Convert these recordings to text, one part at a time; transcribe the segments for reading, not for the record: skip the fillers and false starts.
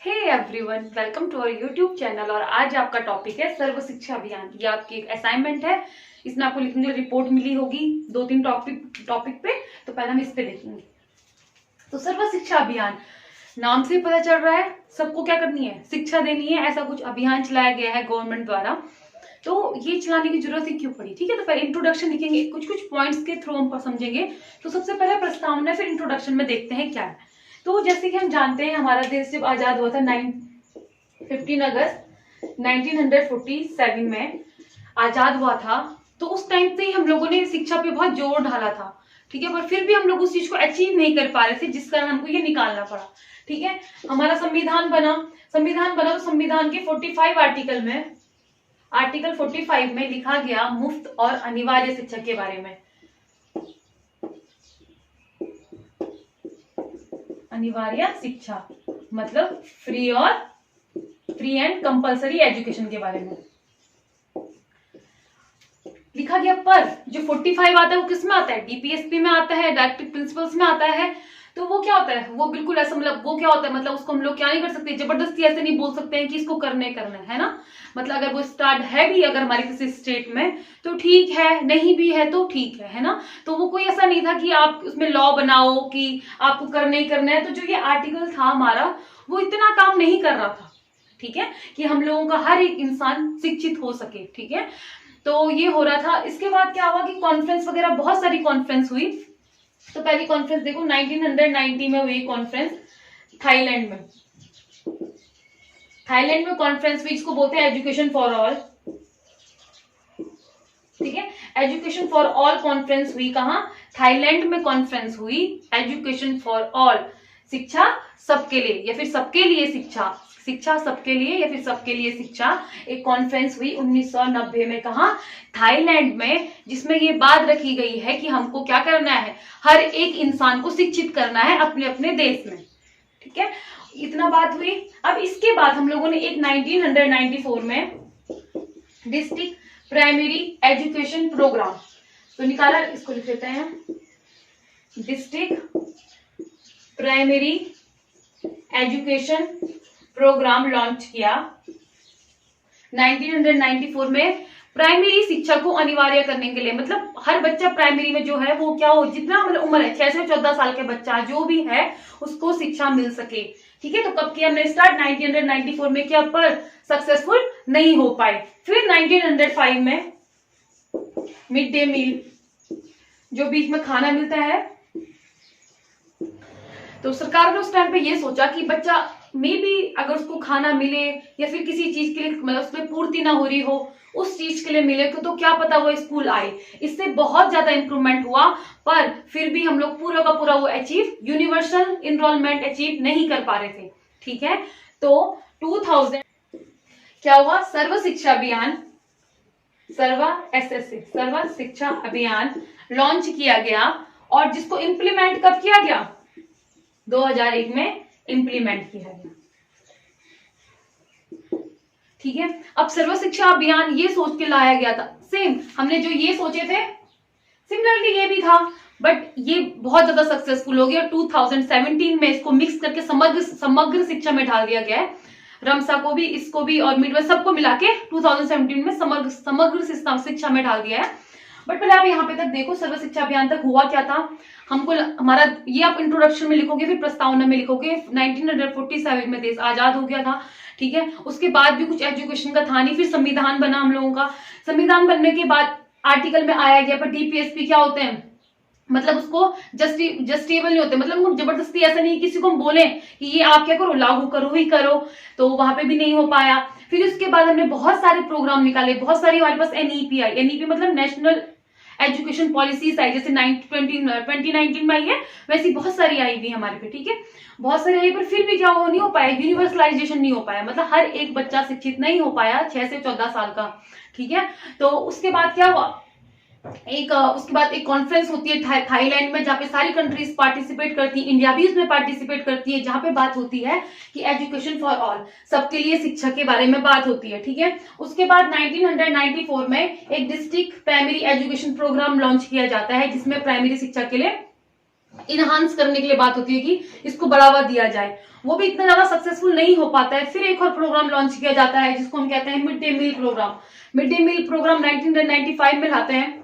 Hey everyone, welcome to our YouTube channel. और आज आपका टॉपिक है सर्व शिक्षा अभियान। ये आपकी एक असाइनमेंट है। इसमें आपको लिखने के लिए रिपोर्ट मिली होगी 2-3 टॉपिक पे। तो पहले हम इस पे देखेंगे। तो सर्व शिक्षा अभियान नाम से पता चल रहा है सबको क्या करनी है, शिक्षा देनी है। ऐसा कुछ अभियान चलाया गया है गवर्नमेंट द्वारा। तो ये चलाने की जरूरत ही क्यों पड़ी? ठीक है, तो पहले इंट्रोडक्शन लिखेंगे, कुछ कुछ पॉइंट्स के थ्रू हम समझेंगे। तो सबसे पहले प्रस्तावना, फिर इंट्रोडक्शन में देखते हैं क्या है। तो जैसे कि हम जानते हैं हमारा देश जब आजाद हुआ था 15 अगस्त 1947 में आजाद हुआ था। तो उस टाइम से ही हम लोगों ने शिक्षा पे बहुत जोर डाला था। ठीक है, पर फिर भी हम लोग उस चीज को अचीव नहीं कर पा रहे थे, जिस कारण हमको ये निकालना पड़ा। ठीक है, हमारा संविधान बना तो संविधान के 45 आर्टिकल में आर्टिकल 45 में लिखा गया मुफ्त और अनिवार्य शिक्षा के बारे में। अनिवार्य शिक्षा मतलब फ्री एंड कंपलसरी एजुकेशन के बारे में लिखा गया। पर जो 45 आता है वो किस में आता है? डीपीएसपी में आता है, डायरेक्टिव प्रिंसिपल्स में आता है। तो वो क्या होता है? वो बिल्कुल ऐसा मतलब वो क्या होता है, मतलब उसको हम लोग क्या नहीं कर सकते, जबरदस्ती ऐसे नहीं बोल सकते हैं कि इसको करना है ना। मतलब अगर वो स्टार्ट है भी अगर हमारे किसी स्टेट में तो ठीक है, नहीं भी है तो ठीक है ना। तो वो कोई ऐसा नहीं था कि आप उसमें लॉ बनाओ कि आपको करना ही करना है। तो जो ये आर्टिकल था हमारा, वो इतना काम नहीं कर रहा था। ठीक है, कि हम लोगों का हर एक इंसान शिक्षित हो सके। ठीक है, तो ये हो रहा था। इसके बाद क्या हुआ कि कॉन्फ्रेंस वगैरह, बहुत सारी कॉन्फ्रेंस हुई। तो पहली कॉन्फ्रेंस देखो 1990 में हुई कॉन्फ्रेंस थाईलैंड में। कॉन्फ्रेंस हुई, इसको बोलते हैं एजुकेशन फॉर ऑल। ठीक है, एजुकेशन फॉर ऑल कॉन्फ्रेंस हुई कहाँ? थाईलैंड में कॉन्फ्रेंस हुई एजुकेशन फॉर ऑल, शिक्षा सबके लिए या फिर सबके लिए शिक्षा सबके लिए या फिर सबके लिए शिक्षा। एक कॉन्फ्रेंस हुई 1990 में कहा? थाईलैंड में, जिसमें ये बात रखी गई है कि हमको क्या करना है, हर एक इंसान को शिक्षित करना है अपने अपने देश में। ठीक है, इतना बात हुई। अब इसके बाद हम लोगों ने एक 1994 में डिस्ट्रिक्ट प्राइमरी एजुकेशन प्रोग्राम तो निकाला। इसको लिख लेते हैं, district primary education programme launch किया 1994 में। प्राइमरी शिक्षा को अनिवार्य करने के लिए, मतलब हर बच्चा प्राइमरी में जो है वो क्या हो, जितना मतलब उम्र है 6 से 14 साल के बच्चा जो भी है उसको शिक्षा मिल सके। ठीक है, तो कब किया हमने स्टार्ट? 1994 में किया, पर सक्सेसफुल नहीं हो पाए। फिर 1905 में मिड डे मील, जो बीच में खाना मिलता है, तो सरकार ने उस टाइम पे ये सोचा कि बच्चा मे बी अगर उसको खाना मिले या फिर किसी चीज के लिए मतलब उसमें पूर्ति ना हो रही हो, उस चीज के लिए मिले तो क्या पता वो स्कूल आए। इससे बहुत ज्यादा इंप्रूवमेंट हुआ, पर फिर भी हम लोग पूरा का पूरा वो अचीव, यूनिवर्सल इनरोलमेंट अचीव नहीं कर पा रहे थे। ठीक है, तो 2000 क्या हुआ? सर्व शिक्षा अभियान, सर्व शिक्षा अभियान लॉन्च किया गया। और जिसको इम्प्लीमेंट कब किया गया? 2001 में इम्प्लीमेंट किया गया। ठीक है, अब सर्व शिक्षा अभियान ये सोच के लाया गया था, सेम हमने जो ये सोचे थे सिमिलरली ये भी था, बट ये बहुत ज्यादा सक्सेसफुल हो गया। 2017 में इसको मिक्स करके समग्र शिक्षा में डाल दिया गया है। रमसा को भी, इसको भी और मिड सबको मिला के 2017 में समग्र शिक्षा में डाल दिया है। बट पहले आप यहाँ पे तक देखो, सर्व शिक्षा अभियान तक हुआ क्या था हमको। हमारा ये आप इंट्रोडक्शन में लिखोगे, फिर प्रस्तावना में लिखोगे 1947 में देश आजाद हो गया था। ठीक है, उसके बाद भी कुछ एजुकेशन का था नहीं। फिर संविधान बना हम लोगों का। संविधान बनने के बाद आर्टिकल में आया गया, पर डीपीएसपी क्या होते हैं, मतलब उसको जस्टिबल नहीं होते। मतलब जबरदस्ती ऐसा नहीं किसी को हम बोले कि ये आप क्या करो, लागू करो ही करो, तो वहां पे भी नहीं हो पाया। फिर उसके बाद हमने बहुत सारे प्रोग्राम निकाले, बहुत सारी हमारे पास एनईपी आई। एनईपी मतलब नेशनल एजुकेशन पॉलिसीज आई, जैसे 2019 में आई है, वैसी बहुत सारी आई हुई हमारे पे। ठीक है, बहुत सारी आई, पर फिर भी क्या वो नहीं हो पाया, यूनिवर्सलाइजेशन नहीं हो पाया, मतलब हर एक बच्चा शिक्षित नहीं हो पाया 6 से 14 साल का। ठीक है, तो उसके बाद क्या हुआ, उसके बाद एक कॉन्फ्रेंस होती है थाईलैंड में, जहाँ पे सारी कंट्रीज पार्टिसिपेट करती है, इंडिया भी उसमें पार्टिसिपेट करती है, जहाँ पे बात होती है कि एजुकेशन फॉर ऑल, सबके लिए शिक्षा के बारे में बात होती है। ठीक है, उसके बाद 1994 में एक district primary education programme launch किया जाता है, जिसमें प्राइमरी शिक्षा के लिए इनहांस करने के लिए बात होती है कि इसको बढ़ावा दिया जाए, वो भी इतना ज्यादा सक्सेसफुल नहीं हो पाता है। फिर एक और प्रोग्राम लॉन्च किया जाता है जिसको हम कहते हैं mid day meal programme. Mid day meal programme 1995 में लाते हैं,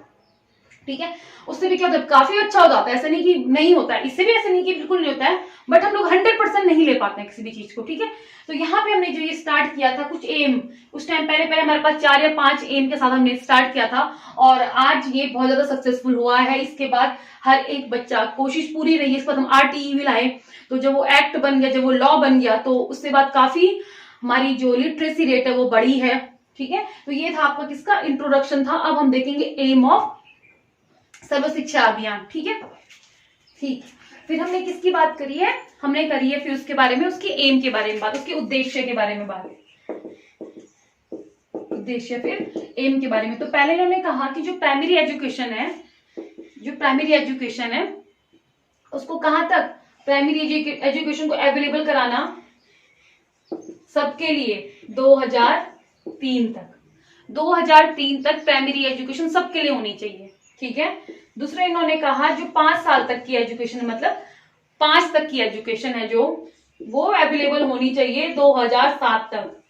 ठीक है। उससे भी क्या होता है, काफी अच्छा हो जाता है, ऐसा नहीं कि नहीं होता है, इससे भी ऐसा नहीं कि बिल्कुल नहीं होता है, बट हम लोग 100% नहीं ले पाते हैं किसी भी चीज को, ठीक है। तो यहाँ पे हमने जो ये स्टार्ट किया था कुछ एम, उस टाइम पहले हमारे पास 4 या 5 एम के साथ हमने स्टार्ट किया था, और आज ये बहुत ज्यादा सक्सेसफुल हुआ है। इसके बाद हर एक बच्चा, कोशिश पूरी रही है, इसके बाद हम RTE भी लाए, तो जब वो एक्ट बन गया, जब वो लॉ बन गया, तो उसके बाद काफी हमारी जो लिटरेसी रेट है वो बढ़ी है, ठीक है। तो ये था आपका किसका इंट्रोडक्शन था। अब हम देखेंगे एम ऑफ सर्व शिक्षा अभियान, ठीक है। ठीक, फिर हमने किसकी बात करी है, हमने करी है फिर उसके बारे में, उसके एम के बारे में बात, उसके उद्देश्य के बारे में बात, उद्देश्य फिर एम के बारे में। तो पहले इन्होंने कहा कि जो प्राइमरी एजुकेशन है, जो प्राइमरी एजुकेशन है उसको कहां तक, प्राइमरी एजुकेशन को अवेलेबल कराना सबके लिए 2003 तक, 2003 तक प्राइमरी एजुकेशन सबके लिए होनी चाहिए, ठीक है। दूसरा इन्होंने कहा जो 5 साल तक की एजुकेशन, मतलब 5 तक की एजुकेशन है जो, वो अवेलेबल होनी चाहिए 2007 तक,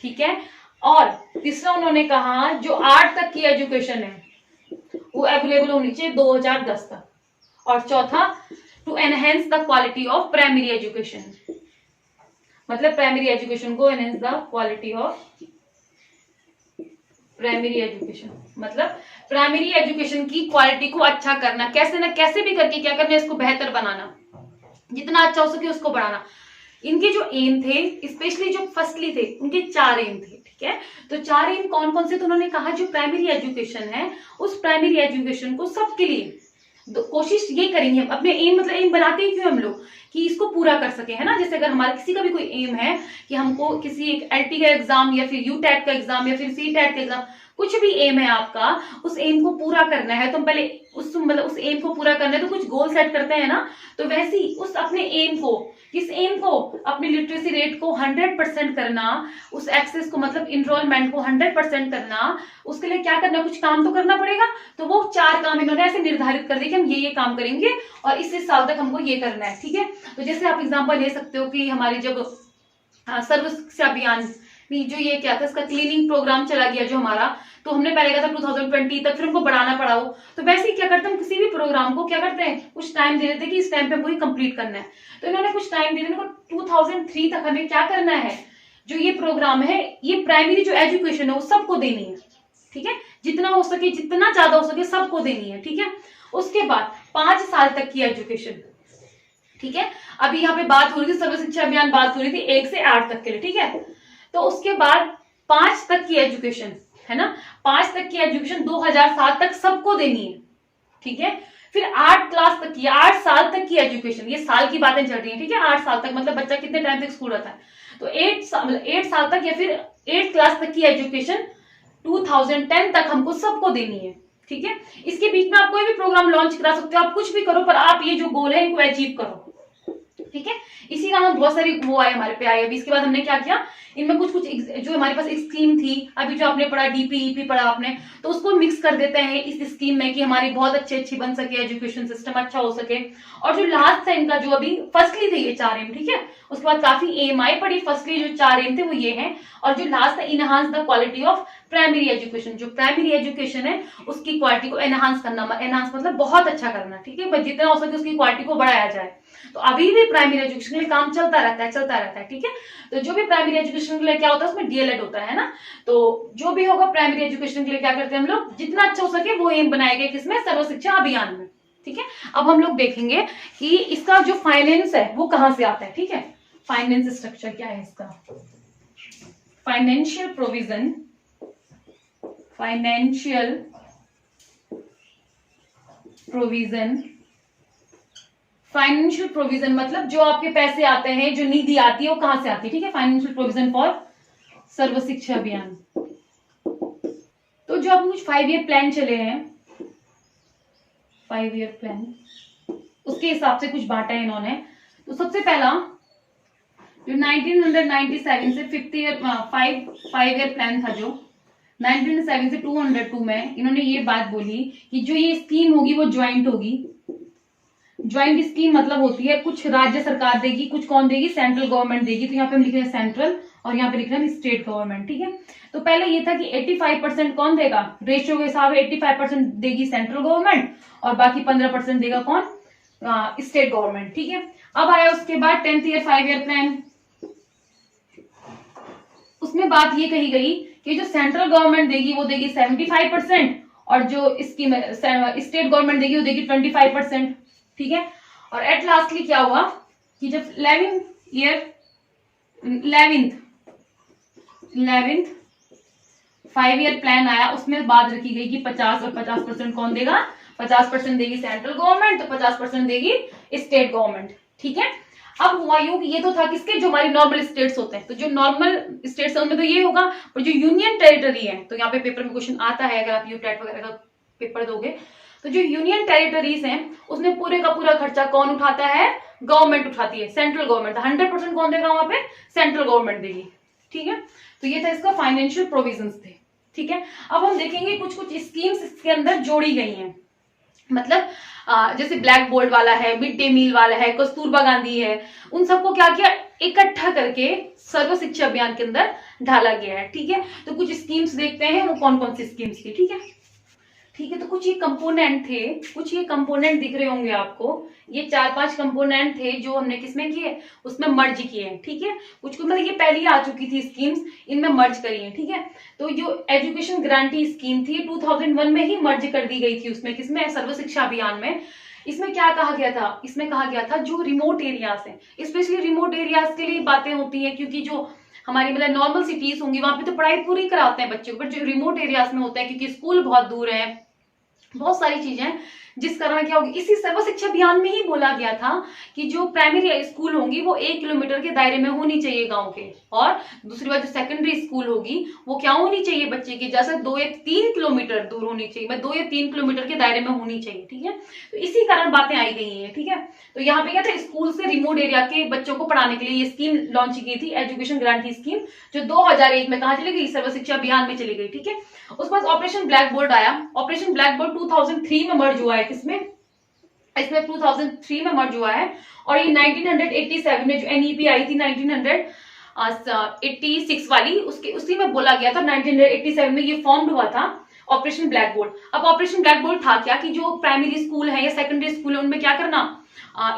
ठीक है। और तीसरा उन्होंने कहा जो 8 तक की एजुकेशन है वो अवेलेबल होनी चाहिए 2010 तक। और चौथा, to enhance the quality of primary education, मतलब प्राइमरी एजुकेशन को enhance the quality of primary education, मतलब प्राइमरी एजुकेशन की क्वालिटी को अच्छा करना, कैसे ना कैसे भी करके क्या करना, इसको बेहतर बनाना, जितना अच्छा हो सके उसको बढ़ाना। इनके जो एम थे, स्पेशली जो फर्स्टली थे, उनके 4 एम थे, ठीक है। तो 4 एम कौन कौन से, तो उन्होंने कहा जो प्राइमरी एजुकेशन है उस प्राइमरी एजुकेशन को सबके लिए कोशिश ये करेंगे हम, अपने एम मतलब एम बनाते ही क्यों हम लोग, कि इसको पूरा कर सके, है ना। जैसे अगर हमारा किसी का भी कोई एम है कि हमको किसी एक LT का एग्जाम या फिर UTET का एग्जाम या फिर CTET का एग्जाम, कुछ भी एम है आपका, उस एम को पूरा करना है, तो हम पहले उस एम को पूरा करना है तो कुछ गोल सेट करते हैं ना। तो वैसे ही उस अपने एम को, किस एम को, अपनी लिटरेसी रेट को 100% करना, उस एक्सेस को मतलब इनरोलमेंट को 100% करना, उसके लिए क्या करना, कुछ काम तो करना पड़ेगा। तो वो 4 काम इन्होंने ऐसे निर्धारित कर दिए कि हम ये काम करेंगे और इस साल तक हमको ये करना है, ठीक है। तो जैसे आप एग्जाम्पल ले सकते हो कि हमारी जब सर्व शिक्षा अभियान जो ये क्या था, इसका क्लीनिंग प्रोग्राम चला गया जो हमारा, तो हमने पहले कहा था 2020 तक, फिर हमको बढ़ाना पड़ा हो। तो वैसे ही क्या करते हैं, हम किसी भी प्रोग्राम को क्या करते हैं, कुछ टाइम दे देते हैं कि इस टाइम पे हमको कंप्लीट करना है। तो इन्होंने कुछ टाइम दे दिया, 2003 तक हमें क्या करना है, जो ये प्रोग्राम है, ये प्राइमरी जो एजुकेशन है वो सबको देनी है, ठीक है। जितना हो सके, जितना ज्यादा हो सके सबको देनी है, ठीक है। उसके बाद 5 साल तक की एजुकेशन, ठीक है। अभी यहाँ पे बात हो रही थी सर्व शिक्षा अभियान, बात हो रही थी 1 से 8 तक के लिए, ठीक है। तो उसके बाद 5 तक की एजुकेशन, है ना, 5 तक की एजुकेशन 2007 तक सबको देनी है, ठीक है। फिर 8 क्लास तक की, 8 साल तक की एजुकेशन, ये साल की बातें चल रही है, ठीक है। 8 साल तक मतलब बच्चा कितने टाइम तक स्कूल रहता है, तो 8 साल तक या फिर 8 क्लास तक की एजुकेशन 2010 तक हमको सबको देनी है, ठीक है। इसके बीच में आप कोई भी प्रोग्राम लॉन्च करा सकते हो, आप कुछ भी करो, पर आप ये जो गोल है इनको अचीव करो, ठीक है। इसी का हम बहुत सारी वो आए हमारे पे आए। अभी इसके बाद हमने क्या किया, इनमें कुछ जो हमारे पास एक स्कीम थी, अभी जो आपने पढ़ा DPEP पढ़ा आपने, तो उसको मिक्स कर देते हैं इस स्कीम में कि हमारी बहुत अच्छी बन सके, एजुकेशन सिस्टम अच्छा हो सके। और जो लास्ट है इनका, जो अभी फर्स्टली थे ये 4 एम, ठीक है, उसके बाद काफी एम आई पड़ी, फर्स्टली जो 4 एम थे वो ये हैं। और जो लास्ट है, enhance the quality of primary education, जो प्राइमरी एजुकेशन है उसकी क्वालिटी को एनहांस करना, एनहांस मतलब बहुत अच्छा करना, ठीक है, जितना हो सके उसकी क्वालिटी को बढ़ाया जाए। तो अभी भी प्राइमरी एजुकेशन के लिए काम चलता रहता है, ठीक है। तो जो भी प्राइमरी एजुकेशन के लिए क्या होता है, उसमें DLED होता है ना। तो जो भी होगा प्राइमरी एजुकेशन के लिए क्या करते हैं हम लोग, जितना अच्छा हो सके वो एम बनाए गए किसमें, सर्व शिक्षा अभियान में, ठीक है। अब हम लोग देखेंगे कि इसका जो फाइनेंस है वो कहां से आता है, ठीक है। फाइनेंस स्ट्रक्चर क्या है इसका, financial provision, financial provision, financial provision मतलब जो आपके पैसे आते हैं, जो निधि आती है वो कहां से आती है, ठीक है। फाइनेंशियल प्रोविजन फॉर सर्व शिक्षा अभियान। तो जो आपको कुछ 5 ईयर प्लान चले हैं, 5 ईयर प्लान, उसके हिसाब से कुछ बांटा है इन्होंने। तो सबसे पहला जो 1997 से 5 ईयर प्लान था, जो 1997 से 202 में इन्होंने ये बात बोली कि जो ये स्कीम होगी वो ज्वाइंट होगी, ज्वाइंट स्कीम मतलब होती है कुछ राज्य सरकार देगी, कुछ कौन देगी, सेंट्रल गवर्नमेंट देगी। तो यहाँ पे हम लिख रहे हैं सेंट्रल और यहाँ पे लिख रहे हैं स्टेट गवर्नमेंट। ठीक है, तो पहले ये था कि 85% कौन देगा, रेशियो के हिसाब से 85% देगी सेंट्रल गवर्नमेंट और बाकी 15% देगा कौन, स्टेट गवर्नमेंट। ठीक है, अब आया उसके बाद 10th ईयर 5 ईयर प्लान। उसमें बात ये कही गई कि जो सेंट्रल गवर्नमेंट देगी वो देगी 75% और जो इसकी स्टेट गवर्नमेंट देगी वो देगी 25%। ठीक है, और एट लास्टली क्या हुआ कि जब 11th 5 ईयर प्लान आया, उसमें बात रखी गई कि 50 और 50% कौन देगा, 50% देगी सेंट्रल गवर्नमेंट तो 50% देगी स्टेट गवर्नमेंट। ठीक है, अब हुआ यूं कि ये तो था किसके, जो हमारी नॉर्मल स्टेट्स होते हैं, तो जो नॉर्मल स्टेट्स है उनमें तो ये होगा, और जो यूनियन टेरिटरी है, तो यहाँ पे पेपर में क्वेश्चन आता है अगर आप यूटेट वगैरह का पेपर दोगे, तो जो यूनियन टेरिटरीज हैं उसमें पूरे का पूरा खर्चा कौन उठाता है, गवर्नमेंट उठाती है, सेंट्रल गवर्नमेंट। 100% कौन देगा वहां पे, सेंट्रल गवर्नमेंट देगी। ठीक है, तो ये था इसका फाइनेंशियल प्रोविजंस थे। ठीक है, अब हम देखेंगे कुछ कुछ स्कीम्स इसके अंदर जोड़ी गई हैं, मतलब जैसे ब्लैक बोर्ड वाला है, मिड डे मील वाला है, कस्तूरबा गांधी है, उन सबको क्या किया, इकट्ठा करके सर्व शिक्षा अभियान के अंदर ढाला गया है। ठीक है, तो कुछ स्कीम्स देखते हैं वो कौन कौन सी स्कीम्स थी। ठीक है, ठीक है, तो कुछ ये कंपोनेंट थे, कुछ ये कंपोनेंट दिख रहे होंगे आपको, ये 4-5 कंपोनेंट थे जो हमने किसमें किए, उसमें मर्ज किए हैं। ठीक है, कुछ मतलब ये पहले ही आ चुकी थी स्कीम्स, इनमें मर्ज करी है। ठीक है, तो जो एजुकेशन गारंटी स्कीम थी 2001 में ही मर्ज कर दी गई थी, उसमें किसमें, सर्व शिक्षा अभियान में। इसमें क्या कहा गया था, इसमें कहा गया था जो रिमोट एरियाज है, स्पेशली रिमोट एरियाज के लिए बातें होती है, क्योंकि जो हमारी मतलब नॉर्मल सिटीज होंगी वहां पे तो पढ़ाई पूरी कराते हैं बच्चों को, बट जो रिमोट एरियाज में होता है क्योंकि स्कूल बहुत दूर है, बहुत सारी चीजें, जिस कारण क्या होगी, इसी सर्व शिक्षा अभियान में ही बोला गया था कि जो प्राइमरी स्कूल होंगी वो 1 किलोमीटर के दायरे में होनी चाहिए गांव के, और दूसरी बात जो सेकेंडरी स्कूल होगी वो क्या होनी चाहिए बच्चे की, जैसे 2 या 3 किलोमीटर दूर होनी चाहिए, मैं 2 या 3 किलोमीटर के दायरे में होनी चाहिए। ठीक है, तो इसी कारण बातें आई गई हैं। ठीक है, तो यहाँ पे क्या था, स्कूल से रिमोट एरिया के बच्चों को पढ़ाने के लिए ये स्कीम लॉन्च की थी, एजुकेशन गारंटी स्कीम, जो 2001 में कहाँ चली गई, सर्व शिक्षा अभियान में चली गई। ठीक है, उसके बाद ऑपरेशन ब्लैक बोर्ड आया। ऑपरेशन ब्लैक बोर्ड 2003 में मर्ज हुआ है, किसमें, इसमें 2003 में मर्ज हुआ है, और ये 1987 में जो एनईपी आई थी 1986 वाली, उसके उसी में बोला गया था, 1987 में ये फॉर्म हुआ था ऑपरेशन ब्लैक बोर्ड। अब ऑपरेशन ब्लैक बोर्ड था क्या कि जो प्राइमरी स्कूल है या सेकेंडरी स्कूल है उनमें क्या करना,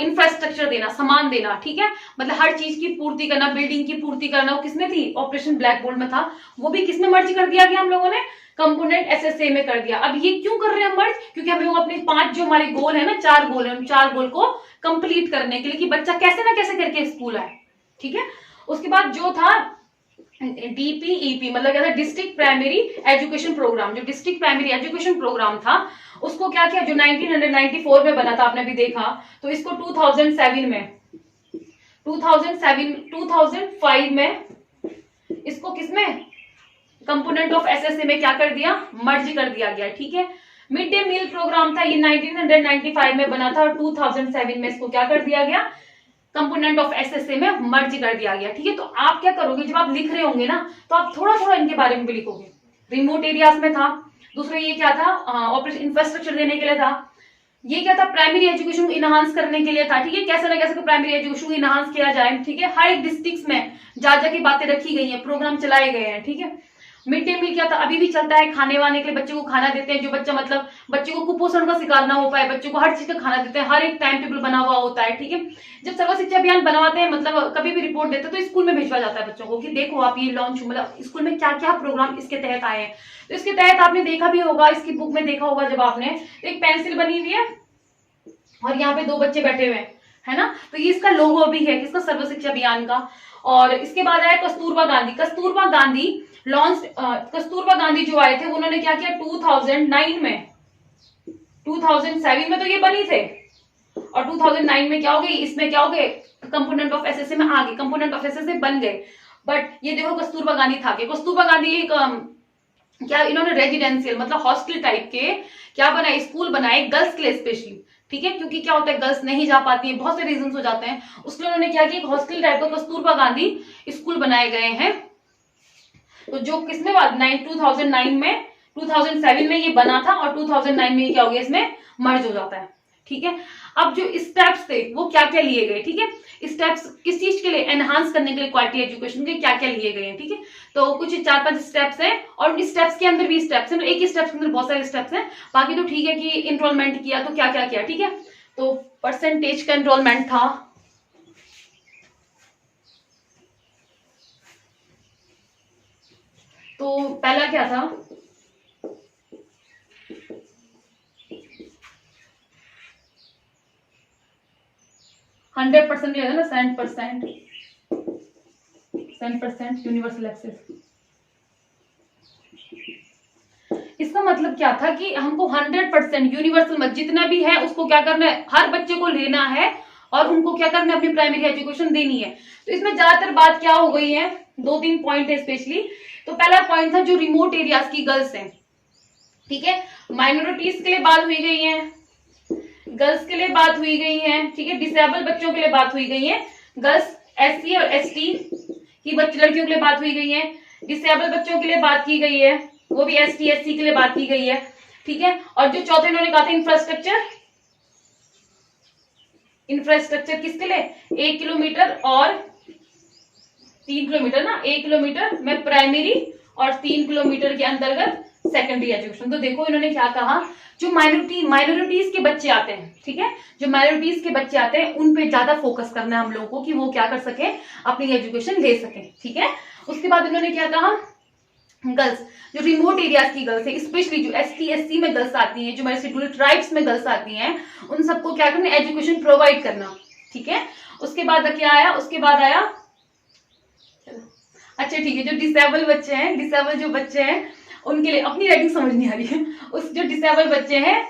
इंफ्रास्ट्रक्चर देना, सामान देना। ठीक है, मतलब हर चीज की पूर्ति करना, बिल्डिंग की पूर्ति करना, वो किसमें थी, ऑपरेशन ब्लैक बोर्ड में था। वो भी किसमें मर्ज कर दिया गया हम लोगों ने, कंपोनेंट एसएसए में कर दिया। अब ये क्यों कर रहे हैं मर्ज, क्योंकि हमें वो अपने 5 जो हमारे गोल है ना, 4 गोल है, उन 4 गोल को कंप्लीट करने के लिए कि बच्चा कैसे ना कैसे करके स्कूल आए। ठीक है, उसके बाद जो था डीपीईपी, मतलब क्या था, डिस्ट्रिक्ट प्राइमरी एजुकेशन प्रोग्राम, जो डिस्ट्रिक्ट प्राइमरी एजुकेशन प्रोग्राम था उसको क्या किया, जो 1994 में बना था, आपने भी देखा, तो इसको 2005 में इसको किसमें, कंपोनेंट ऑफ एसएसए में क्या कर दिया, मर्ज कर दिया गया। ठीक है, मिड डे मील प्रोग्राम था, ये 1995 में बना था और 2007 में इसको क्या कर दिया गया, कंपोनेंट ऑफ एसएसए में मर्ज कर दिया गया। ठीक है, तो आप क्या करोगे, जब आप लिख रहे होंगे ना तो आप थोड़ा थोड़ा इनके बारे में भी लिखोगे। रिमोट एरियाज में था, दूसरा ये क्या था, ऑपरेशन इंफ्रास्ट्रक्चर देने के लिए था, ये क्या था, प्राइमरी एजुकेशन को इनहांस करने के लिए था। ठीक है, कैसे ना कैसे प्राइमरी एजुकेशन को इनहांस किया जाए। ठीक है, हर एक डिस्ट्रिक्ट में जा की बातें रखी गई है, प्रोग्राम चलाए गए हैं। ठीक है, मिड डे मील क्या था, अभी भी चलता है, खाने वाने के लिए बच्चों को खाना देते हैं, जो बच्चा मतलब बच्चे को कुपोषण का शिकार ना हो पाए, बच्चों को हर चीज का खाना देते हैं, हर एक टाइम टेबल बना हुआ होता है। ठीक है, जब सर्व शिक्षा अभियान बनवाते हैं, मतलब कभी भी रिपोर्ट देते हैं तो स्कूल में भेजवा जाता है बच्चों को कि देखो आप ये लॉन्च, मतलब स्कूल में क्या क्या प्रोग्राम इसके तहत आए हैं। तो इसके तहत आपने देखा भी होगा, इसकी बुक में देखा होगा जब आपने, तो एक पेंसिल बनी हुई है और यहाँ पे 2 बच्चे बैठे हुए हैं, है ना, तो ये इसका लोगो भी है किसका, सर्व शिक्षा अभियान का। और इसके बाद आया कस्तूरबा गांधी। कस्तूरबा गांधी लॉन्च, कस्तूरबा गांधी जो आए थे उन्होंने क्या किया 2009 में, 2007 में तो ये बनी थे और 2009 में क्या हो गई, इसमें क्या हो गए, कंपोनेंट ऑफ एसएसए में आ गए, कंपोनेंट ऑफ एसएसए बन गए। बट ये देखो कस्तूरबा गांधी था, कस्तूरबा गांधी एक क्या इन्होंने रेजिडेंशियल मतलब हॉस्टल टाइप के क्या बनाए, स्कूल बनाए गर्ल्स के लिए स्पेशली। ठीक है, क्योंकि क्या होता है गर्ल्स नहीं जा पाती है, बहुत से रीजंस हो जाते हैं, उसके लिए उन्होंने क्या किया, एक हॉस्टल टाइप का कस्तूरबा गांधी स्कूल बनाए गए हैं। तो जो किसमें 2009 में, 2007 में ये बना था और 2009 में क्या हो गया, इसमें मर्ज हो जाता है। ठीक है, अब जो स्टेप्स थे वो क्या क्या लिए गए, ठीक है, स्टेप्स किस चीज के लिए, एनहांस करने के लिए क्वालिटी एजुकेशन के क्या क्या लिए गए हैं, ठीक है। तो कुछ 4-5 स्टेप्स हैं और इस स्टेप्स के अंदर भी स्टेप्स हैं, एक ही स्टेप्स के अंदर बहुत सारे स्टेप्स हैं। बाकी तो ठीक है कि इनरोलमेंट किया तो क्या क्या किया, ठीक है। तो परसेंटेज का इनरोलमेंट था, तो पहला क्या था, 100% लिया था ना, 7% यूनिवर्सल एक्सेस। इसका मतलब क्या था कि हमको 100% यूनिवर्सल जितना भी है उसको क्या करना है, हर बच्चे को लेना है और उनको क्या करना है, अपनी प्राइमरी एजुकेशन देनी है। तो इसमें ज्यादातर बात क्या हो गई है, 2-3 पॉइंट है स्पेशली। तो पहला पॉइंट था जो रिमोट एरियाज की गर्ल्स हैं, ठीक है, माइनॉरिटीज के लिए बात हुई गई है, गर्ल्स के लिए बात हुई गई है, ठीक है, डिसेबल बच्चों के लिए बात हुई गई है, गर्ल्स SC और ST की लड़कियों के लिए बात हुई गई है, डिसेबल बच्चों के लिए बात की गई है, वो भी ST SC के लिए बात की गई है, ठीक है। और जो चौथे इन्होंने कहा था इंफ्रास्ट्रक्चर किसके लिए, 1 किलोमीटर और 3 किलोमीटर ना, 1 किलोमीटर में प्राइमरी और 3 किलोमीटर के अंतर्गत सेकेंडरी एजुकेशन। तो देखो इन्होंने क्या कहा, जो माइनॉरिटीज के बच्चे आते हैं, ठीक है, जो माइनॉरिटीज के बच्चे आते हैं उन पे ज्यादा फोकस करना है हम लोगों को कि वो क्या कर सके, अपनी एजुकेशन ले सके, ठीक है। उसके बाद इन्होंने क्या कहा, गर्ल्स जो रिमोट एरियाज की गर्ल्स है, स्पेशली जो ST SC में गर्ल्स आती हैं, जो हमारे शेड्यूल्ड ट्राइब्स में गर्ल्स आती हैं, उन सबको क्या करना, एजुकेशन प्रोवाइड करना, ठीक है। उसके बाद क्या आया, उसके बाद आया, अच्छा ठीक है, जो डिसेबल बच्चे हैं, डिसेबल जो बच्चे हैं उनके लिए, अपनी राइटिंग समझ नहीं आ रही है, उस जो डिसेबल बच्चे हैं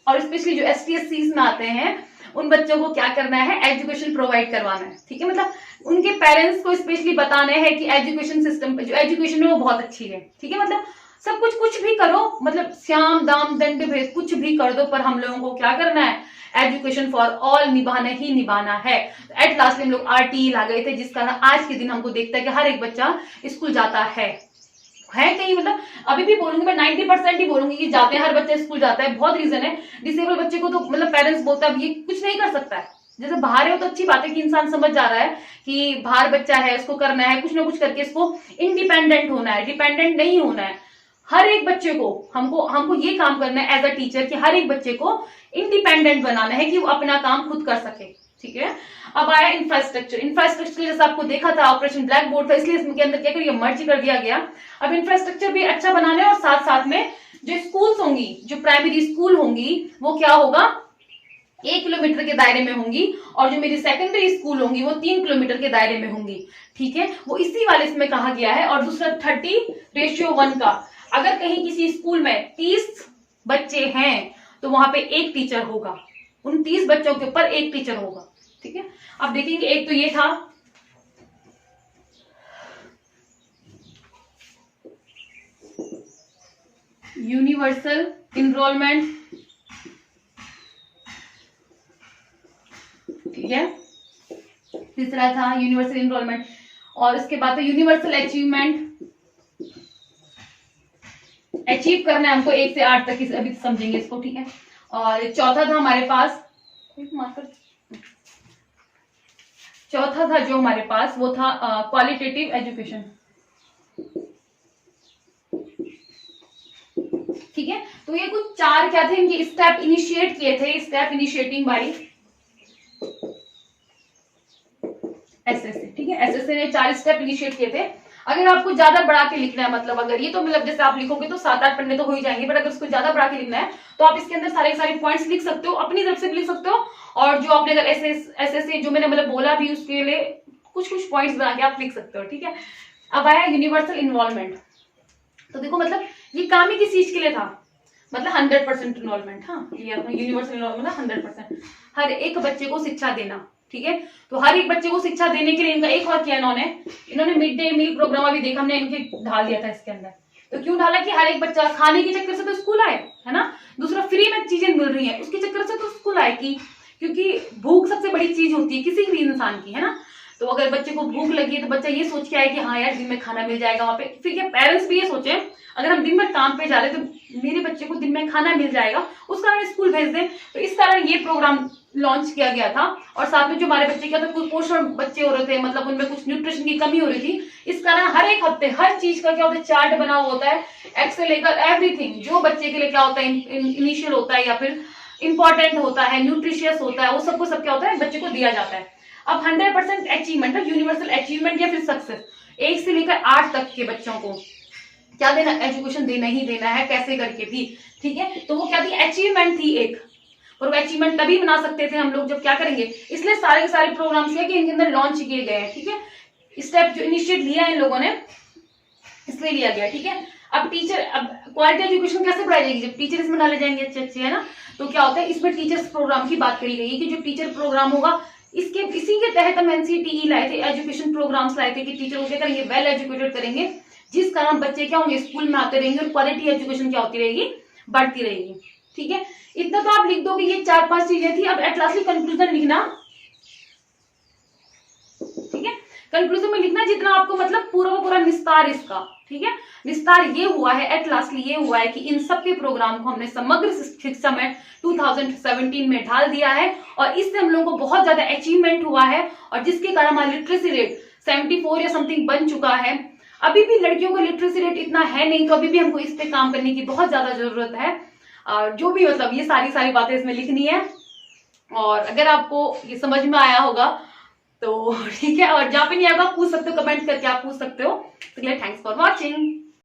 और स्पेशली जो ST SC में आते हैं उन बच्चों को क्या करना है, एजुकेशन प्रोवाइड करवाना है, ठीक है। मतलब उनके पेरेंट्स को स्पेशली बताना है कि एजुकेशन सिस्टम, जो एजुकेशन है वो बहुत अच्छी है, ठीक है। मतलब सब कुछ भी करो, मतलब श्याम दाम दंड भेद कुछ भी कर दो, पर हम लोगों को क्या करना है, एजुकेशन फॉर ऑल निभाना ही निभाना है। एट लास्ट हम लोग RTE ला गए थे, जिस कारण आज के दिन हमको देखता है कि हर एक बच्चा स्कूल जाता है कहीं, मतलब अभी भी बोलूंगी मैं 90% ही बोलूंगी कि जाते हैं, हर बच्चा स्कूल जाता है। बहुत रीजन है, डिसेबल बच्चे को तो मतलब पेरेंट्स बोलता है ये कुछ नहीं कर सकता है, जैसे बाहर है तो अच्छी बात है कि इंसान समझ जा रहा है कि बाहर बच्चा है, उसको करना है कुछ ना कुछ करके, इसको इंडिपेंडेंट होना है, डिपेंडेंट नहीं होना है। हर एक बच्चे को हमको ये काम करना है एज अ टीचर कि हर एक बच्चे को इंडिपेंडेंट बनाना है कि वो अपना काम खुद कर सके, ठीक है। अब आया इंफ्रास्ट्रक्चर जैसे आपको देखा था ऑपरेशन ब्लैक बोर्ड था, इसलिए इसके अंदर क्या करिए, मर्ज कर दिया गया। अब इंफ्रास्ट्रक्चर भी अच्छा बनाना है और साथ साथ में जो स्कूल्स होंगी, जो प्राइमरी स्कूल होंगी वो क्या होगा, 1 किलोमीटर के दायरे में होंगी, और जो मेरी सेकेंडरी स्कूल होंगी वो 3 किलोमीटर के दायरे में होंगी, ठीक है। वो इसी वाले इसमें कहा गया है। और दूसरा 30:1 का, अगर कहीं किसी स्कूल में 30 बच्चे हैं तो वहां पे एक टीचर होगा, उन 30 बच्चों के ऊपर एक टीचर होगा, ठीक है। अब देखेंगे, एक तो ये था, यूनिवर्सल इनरोलमेंट, ठीक है, तीसरा था यूनिवर्सल इनरोलमेंट, और इसके बाद यूनिवर्सल अचीवमेंट, अचीव करना है हमको 1 से 8 तक, अभी समझेंगे इसको, ठीक है। और चौथा था हमारे पास, चौथा था जो हमारे पास वो था क्वालिटेटिव एजुकेशन, ठीक है। तो ये कुछ 4 क्या थे, इनके स्टेप इनिशिएट किए थे, स्टेप इनिशिएटिंग बाई SSA, ठीक है। SSA ने 4 स्टेप इनिशिएट किए थे। अगर आपको ज्यादा बढ़ा के लिखना है, मतलब अगर ये तो मतलब जैसे आप लिखोगे तो 7-8 पन्ने तो हो ही जाएंगे, बट अगर उसको ज्यादा बढ़ा के लिखना है तो आप इसके अंदर सारे पॉइंट्स लिख सकते हो, अपनी तरफ से भी लिख सकते हो, और जो आपने अगर SSA जो मैंने मतलब बोला भी उसके लिए कुछ पॉइंट्स बना के आप लिख सकते हो, ठीक है। अब आया यूनिवर्सल इन्वॉल्वमेंट। तो देखो मतलब ये काम ही किस चीज के लिए था, मतलब 100% इन्वॉल्वमेंट, हाँ ये यूनिवर्सल इन्वॉल्वमेंट 100%, हर एक बच्चे को शिक्षा देना, ठीक है। तो हर एक बच्चे को शिक्षा देने के लिए इनका एक और किया इन्होंने मिड डे मील प्रोग्राम भी देखा, हमने इनके ढाल दिया था इसके अंदर। तो क्यों ढाला कि हर एक बच्चा खाने के चक्कर से तो स्कूल आए, है ना, दूसरा फ्री में चीजें मिल रही है उसके चक्कर से तो स्कूल आए, कि क्योंकि भूख सबसे बड़ी चीज होती है किसी भी इंसान की, है ना। तो अगर बच्चे को भूख लगी है तो बच्चा ये सोच के आए कि हाँ यार दिन में खाना मिल जाएगा वहां पे, फिर क्या पेरेंट्स भी ये सोचे अगर हम दिन भर काम पे जा रहे तो मेरे बच्चे को दिन में खाना मिल जाएगा, उस कारण स्कूल भेज दें। तो इस कारण ये प्रोग्राम लॉन्च किया गया था। और साथ में जो हमारे बच्चे क्या था, कुपोषण बच्चे हो रहे थे, मतलब उनमें कुछ न्यूट्रिशन की कमी हो रही थी। इस कारण हर एक हफ्ते हर चीज का क्या होता है, चार्ट बना हुआ होता है, एक्स से लेकर एवरीथिंग जो बच्चे के लिए क्या होता है, इनिशियल होता है या फिर इंपॉर्टेंट होता है, न्यूट्रिशियस होता है, वो सबको सब क्या होता है, बच्चे को दिया जाता है। अब 100% अचीवमेंट, यूनिवर्सल अचीवमेंट या फिर सक्सेस, 1 से लेकर 8 तक के बच्चों को क्या देना, एजुकेशन देना ही देना है, कैसे करके भी, ठीक है। तो वो क्या थी, अचीवमेंट थी एक, और वो अचीवमेंट तभी बना सकते थे हम लोग जब क्या करेंगे, इसलिए सारे के सारे प्रोग्राम्स है कि इनके अंदर लॉन्च किए गए हैं, ठीक है। स्टेप जो इनिशिएट लिया है इन लोगों ने, इसलिए लिया गया, ठीक है। अब टीचर, अब क्वालिटी एजुकेशन कैसे बढ़ाई जाएगी, जब टीचर इसमें डाले जाएंगे अच्छे अच्छे, है ना। तो क्या होता है, इसमें टीचर्स प्रोग्राम की बात करी गई है कि जो टीचर प्रोग्राम होगा, इसके इसी के तहत हम एनसीटीई लाए थे, एजुकेशन प्रोग्राम्स लाए थे कि टीचर को क्या करेंगे, वेल एजुकेटेड करेंगे, जिस कारण बच्चे क्या होंगे, स्कूल में आते रहेंगे और क्वालिटी एजुकेशन क्या होती रहेगी, बढ़ती रहेगी, ठीक है। इतना तो आप लिख दोगे, ये 4-5 चीजें थी। अब एट लास्टली कंक्लूजन लिखना, ठीक है। कंक्लूजन में लिखना जितना आपको, मतलब पूरा पूरा निस्तार इसका, ठीक है। विस्तार ये हुआ है, एट लास्टली ये हुआ है कि इन सब के प्रोग्राम को हमने समग्र शिक्षा में 2017 में ढाल दिया है, और इससे हम लोगों को बहुत ज्यादा अचीवमेंट हुआ है, और जिसके कारण हमारा लिटरेसी रेट 74 या समथिंग बन चुका है। अभी भी लड़कियों का लिटरेसी रेट इतना है नहीं, तो अभी भी हमको इस पे काम करने की बहुत ज्यादा जरूरत है। और जो भी, मतलब ये सारी बातें इसमें लिखनी है, और अगर आपको ये समझ में आया होगा तो ठीक है, और जहाँ पे नहीं आएगा पूछ सकते हो, कमेंट करके आप पूछ सकते हो। तो थैंक्स फॉर वॉचिंग।